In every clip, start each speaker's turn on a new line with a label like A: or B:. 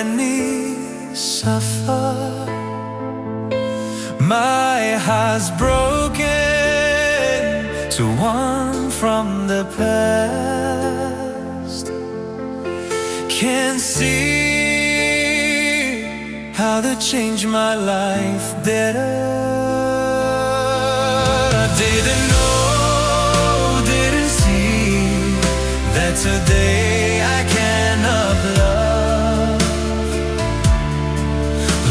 A: let me suffer. My heart's broken to one from the past. Can't see how they changed my life better. I didn't know, didn't see that today I cannot love.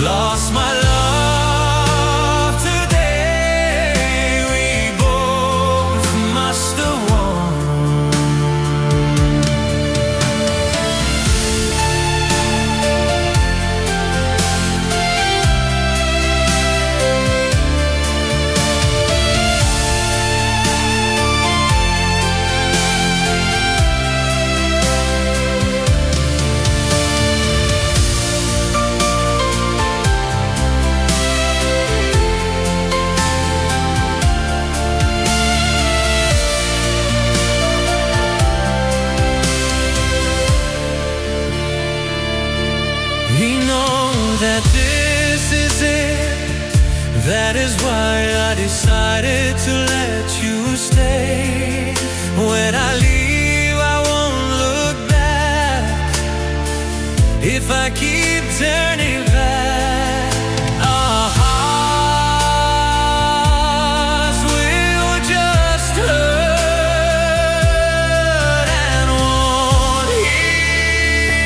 A: Lost my love today, we both must have won. We know that this is it. That is why I decided to let you stay. When I leave, I won't look back. If I keep turning back, our hearts will just hurt and won't heal.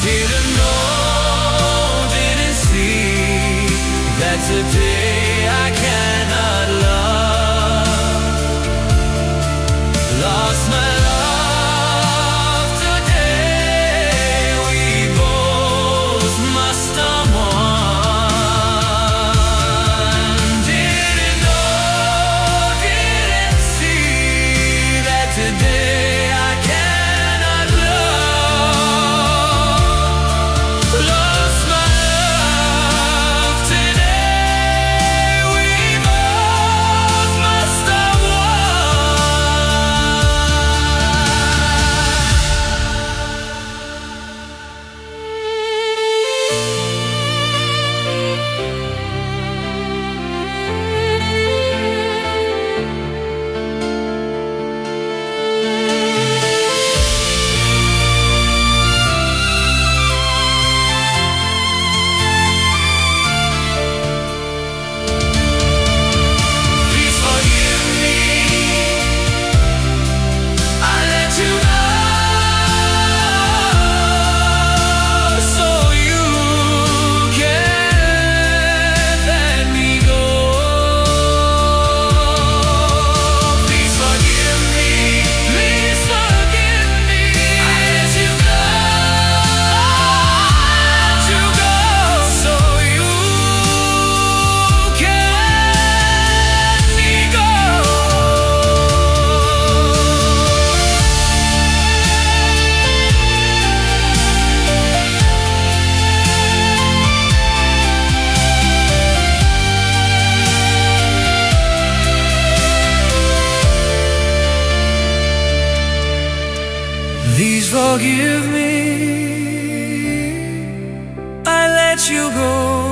A: Didn't know, didn't see that today I cannot love. Lost my love today, we both must have won. Didn't know, didn't see that today I cannot love. Lost my love today, we both must have Please forgive me, I let you go, so you can let me go. Please forgive me, please forgive me, I let you go, so you can let me go. Please forgive me, I let you go.